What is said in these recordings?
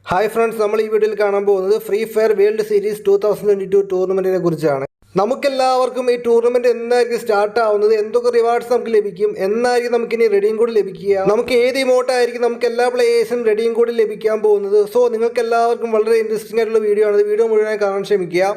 Hi friends, നമ്മൾ ഈ വീഡിയോയിൽ കാണാൻ പോകുന്നത് ഫ്രീ ഫയർ വേൾഡ് സീരീസ് 2022 ടൂർണമെൻറ്റിനെ കുറിച്ചാണ്. നമുക്കെല്ലാവർക്കും ഈ ടൂർണമെൻറ്റ് എന്നായിരിക്കും സ്റ്റാർട്ട് ആവുന്നത്, എന്തൊക്കെ റിവാർഡ്സ് നമുക്ക് ലഭിക്കും, എന്നായിരിക്കും നമുക്കിനി റെഡിയും കോഡ് ലഭിക്കുക, നമുക്ക് ഏത് ഇമോട്ടായിരിക്കും നമുക്ക് എല്ലാ പ്ലേയേഴ്സും റെഡിയും കോഡ് ലഭിക്കാൻ പോകുന്നത്. സോ നിങ്ങൾക്ക് എല്ലാവർക്കും വളരെ ഇൻട്രസ്റ്റിംഗ് ആയിട്ടുള്ള വീഡിയോ ആണ്. വീഡിയോ മുഴുവനായി കാണാൻ ശ്രമിക്കുക.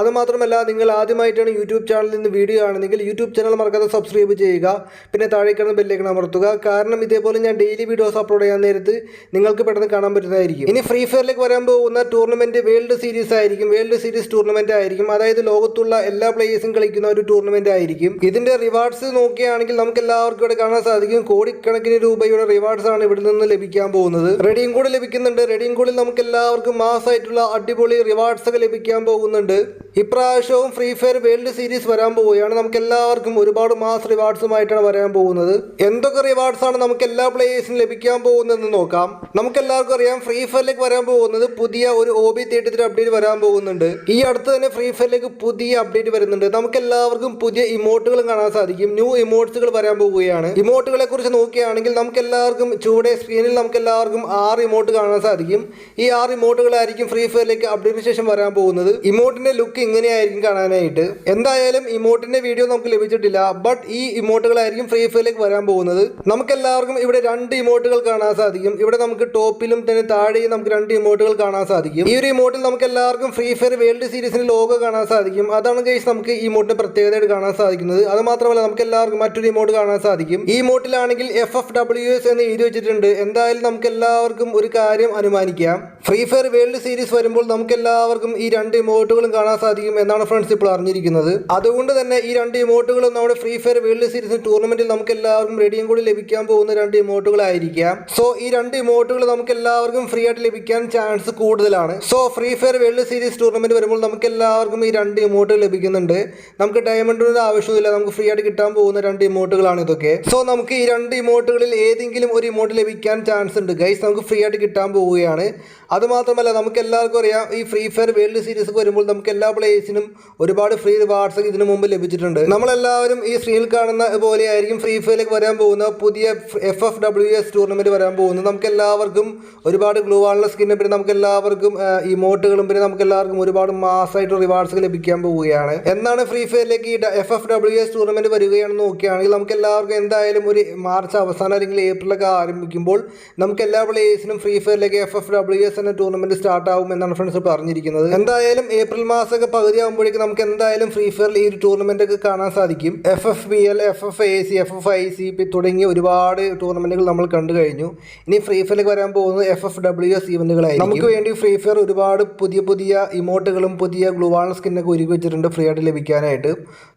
അതുമാത്രമല്ല, നിങ്ങൾ ആദ്യമായിട്ടാണ് യൂട്യൂബ് ചാനലിൽ നിന്ന് വീഡിയോ ആണെങ്കിൽ യൂട്യൂബ് ചാനൽ മറക്കാതെ സബ്സ്ക്രൈബ് ചെയ്യുക. പിന്നെ താഴേക്കാണ് ബെല്ലേക്ക് അമർത്തുക. കാരണം ഇതേപോലെ ഞാൻ ഡെയിലി വീഡിയോസ് അപ്ലോഡ് ചെയ്യാൻ നേരത്ത് നിങ്ങൾക്ക് പെട്ടെന്ന് കാണാൻ പറ്റുന്നതായിരിക്കും. ഇനി ഫ്രീ ഫയറിലേക്ക് വരാൻ പോകുന്ന ടൂർണമെൻറ്റ് വേൾഡ് സീരീസ് ആയിരിക്കും. വേൾഡ് സീരീസ് ടൂർണമെൻറ്റ് ആയിരിക്കും. അതായത് ലോകത്തുള്ള എല്ലാ പ്ലേയേഴ്സും കളിക്കുന്ന ഒരു ടൂർണമെന്റ് ആയിരിക്കും. ഇതിന്റെ റിവാർഡ്സ് നോക്കുകയാണെങ്കിൽ നമുക്ക് എല്ലാവർക്കും ഇവിടെ കാണാൻ സാധിക്കും. കോടിക്കണക്കിന് രൂപയുടെ റിവാർഡ്സ് ആണ് ഇവിടെ നിന്ന് ലഭിക്കാൻ പോകുന്നത്. റെഡിയും കോഡ് ലഭിക്കുന്നുണ്ട്. റെഡിയും കോഡിൽ നമുക്ക് എല്ലാവർക്കും മാസമായിട്ടുള്ള അടിപൊളി റിവാർഡ്സ് ഒക്കെ ലഭിക്കാൻ പോകുന്നുണ്ട്. ഇപ്രാവശ്യവും ഫ്രീ ഫയർ വേൾഡ് സീരീസ് വരാൻ പോവുകയാണ്. നമുക്ക് എല്ലാവർക്കും ഒരുപാട് മാസ് റിവാർഡ്സുമായിട്ടാണ് വരാൻ പോകുന്നത്. എന്തൊക്കെ റിവാർഡ്സ് ആണ് നമുക്ക് എല്ലാ പ്ലേയേഴ്സിനും ലഭിക്കാൻ പോകുന്നതെന്ന് നോക്കാം. നമുക്ക് എല്ലാവർക്കും അറിയാം, ഫ്രീ ഫയറിലേക്ക് വരാൻ പോകുന്നത് പുതിയ ഒരു OB33 അപ്ഡേറ്റ് വരാൻ പോകുന്നുണ്ട്. ഈ അടുത്ത് തന്നെ ഫ്രീ ഫയറിലേക്ക് പുതിയ അപ്ഡേറ്റ് വരുന്നുണ്ട്. നമുക്ക് എല്ലാവർക്കും പുതിയ ഇമോട്ടുകൾ കാണാൻ സാധിക്കും. ന്യൂ ഇമോട്ട്സുകൾ വരാൻ പോവുകയാണ്. ഇമോട്ടുകളെ കുറിച്ച് നോക്കുകയാണെങ്കിൽ നമുക്ക് എല്ലാവർക്കും ചുവടെ സ്ക്രീനിൽ നമുക്ക് എല്ലാവർക്കും 6 ഇമോട്ട് കാണാൻ സാധിക്കും. ഈ 6 ഇമോട്ടുകളായിരിക്കും ഫ്രീ ഫയറിലേക്ക് അപ്ഡേറ്റിന് ശേഷം വരാൻ പോകുന്നത്. ഇമോട്ടിന്റെ ലുക്ക് ഇങ്ങനെയായിരിക്കും കാണാനായിട്ട്. എന്തായാലും ഇമോട്ടിന്റെ വീഡിയോ നമുക്ക് ലഭിച്ചിട്ടില്ല. ബട്ട് ഈ ഇമോട്ടുകളായിരിക്കും ഫ്രീ ഫയറിലേക്ക് വരാൻ പോകുന്നത്. നമുക്ക് എല്ലാവർക്കും ഇവിടെ 2 ഇമോട്ടുകൾ കാണാൻ സാധിക്കും. ഇവിടെ നമുക്ക് ടോപ്പിലും തന്നെ താഴെയും നമുക്ക് 2 ഇമോട്ടുകൾ കാണാൻ സാധിക്കും. ഈ ഒരു ഇമോട്ടിൽ നമുക്ക് എല്ലാവർക്കും ഫ്രീ ഫയർ വേൾഡ് സീരീസിന്റെ ലോഗോ കാണാൻ സാധിക്കും. അതാണ് ഗൈസ് നമുക്ക് ഈ ഇമോട്ടിന്റെ പ്രത്യേകതയായിട്ട് കാണാൻ സാധിക്കുന്നത്. അത് മാത്രമല്ല, നമുക്ക് എല്ലാവർക്കും മറ്റൊരു ഇമോട്ട് കാണാൻ സാധിക്കും. ഈ ഇമോട്ടിലാണെങ്കിൽ FFWS എന്ന് എഴുതി വെച്ചിട്ടുണ്ട്. എന്തായാലും നമുക്ക് എല്ലാവർക്കും ഒരു കാര്യം അനുമാനിക്കാം, ഫ്രീ ഫയർ വേൾഡ് സീരീസ് വരുമ്പോൾ നമുക്ക് എല്ലാവർക്കും ഈ 2 ഇമോട്ടുകളും കാണാൻ സാധിക്കും എന്നാണ് ഫ്രണ്ട്സ് ഇപ്പോൾ അറിഞ്ഞിരിക്കുന്നത്. അതുകൊണ്ട് തന്നെ ഈ 2 ഇമോട്ടുകളും നമ്മുടെ ഫ്രീ ഫയർ വേൾഡ് സീരീസ് ടൂർണമെന്റിൽ നമുക്ക് എല്ലാവർക്കും റെഡിയും കൂടി ലഭിക്കാൻ പോകുന്ന 2 ഇമോട്ടുകളായിരിക്കാം. സോ ഈ 2 ഇമോട്ടുകൾ നമുക്ക് എല്ലാവർക്കും ഫ്രീ ആയിട്ട് ലഭിക്കാൻ ചാൻസ് കൂടുതലാണ്. So free fire world series tournament വരുമ്പോൾ നമുക്ക് എല്ലാവർക്കും ഈ 2 ഇമോട്ടുകൾ ലഭിക്കുന്നുണ്ട്. നമുക്ക് ഡയമണ്ടിന്റെ ആവശ്യമില്ല, നമുക്ക് ഫ്രീ ആയിട്ട് കിട്ടാൻ പോകുന്ന 2 ഇമോട്ടുകളാണ് ഇതൊക്കെ. സോ നമുക്ക് ഈ 2 ഇമോട്ടുകളിൽ ഏതെങ്കിലും ഒരു ഇമോട്ട് ലഭിക്കാൻ ചാൻസ് ഉണ്ട് ഗൈസ്. നമുക്ക് ഫ്രീ ആയിട്ട് കിട്ടാൻ പോവുകയാണ്. അതുമാത്രമല്ല, നമുക്ക് എല്ലാവർക്കും അറിയാം, ഈ ഫ്രീ ഫയർ വേൾഡ് സീരീസ് വരുമ്പോൾ നമുക്ക് എല്ലാ പ്ലേയേഴ്സിനും ഒരുപാട് ഫ്രീ റിവാർഡ്സ് ഇതിനു മുമ്പ് ലഭിച്ചിട്ടുണ്ട്. നമ്മളെല്ലാവരും ഈ സ്ക്രീനിൽ കാണുന്ന പോലെയായിരിക്കും ഫ്രീ ഫയറിലേക്ക് വരാൻ പോകുന്ന പുതിയ FFWS ടൂർണമെന്റ് വരാൻ പോകുന്നത്. നമുക്ക് എല്ലാവർക്കും ഒരുപാട് ഗ്ലൂ വാളിലെ സ്കിന്നെ, പിന്നെ നമുക്ക് എല്ലാവർക്കും ഇമോട്ടുകളും, പിന്നെ നമുക്ക് എല്ലാവർക്കും ഒരുപാട് മാസമായിട്ട് റിവാർഡ്സ് ലഭിക്കാൻ പോവുകയാണ്. എന്നാണ് ഫ്രീ ഫയറിലേക്ക് ഈ FFWS ടൂർണമെന്റ് വരികയാണെന്ന് നോക്കുകയാണെങ്കിൽ നമുക്ക് എല്ലാവർക്കും എന്തായാലും ഒരു മാർച്ച് അവസാനം അല്ലെങ്കിൽ ഏപ്രിലൊക്കെ ആരംഭിക്കുമ്പോൾ നമുക്ക് എല്ലാ പ്ലേയേഴ്സിനും ഫ്രീ ഫയറിലേക്ക് FFWS എന്ന ടൂർണമെന്റ് സ്റ്റാർട്ട് ആവും എന്നാണ് ഫ്രണ്ട്സ് പറഞ്ഞിരിക്കുന്നത്. എന്തായാലും ഏപ്രിൽ മാസമൊക്കെ പകുതി ആകുമ്പോഴേക്കും നമുക്ക് എന്തായാലും ഫ്രീ ഫയറിൽ ഈ ഒരു ടൂർണമെന്റ് ഒക്കെ കാണാൻ സാധിക്കും. FFBL, FFAC, FFIC തുടങ്ങിയ ഒരുപാട് ടൂർണമെന്റുകൾ നമ്മൾ കണ്ടു കഴിഞ്ഞു. ഇനി ഫ്രീ ഫയറിലേക്ക് വരാൻ പോകുന്നത് FFWS ഈവന്റുകളായിരിക്കും. നമുക്ക് വേണ്ടി ഫ്രീ ഫയർ ഒരുപാട് പുതിയ ഇമോട്ടുകളും പുതിയ ഗ്ലൂ വാൾ സ്കിന്നൊക്കെ ഒരുക്കി വെച്ചിട്ടുണ്ട് ഫ്രീ ആയിട്ട് ലഭിക്കാനായിട്ട്.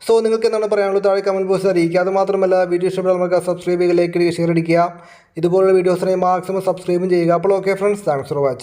സോ നിങ്ങൾക്ക് എന്താണ് പറയാനുള്ളത് താഴെ കമന്റ് ബോക്സിൽ അറിയിക്കുക. അത് മാത്രമല്ല, വീഡിയോ ഇഷ്ടപ്പെട്ടാൽ നമുക്ക് സബ്സ്ക്രൈബ് ചെയ്യുക, ലൈക്ക് ചെയ്യുക, ഷെയർ അടിക്കുക. ഇതുപോലുള്ള വീഡിയോസിനെ മാക്സിമം സബ്സ്ക്രൈബും ചെയ്യുക. അപ്പോൾ okay friends, thanks for watching.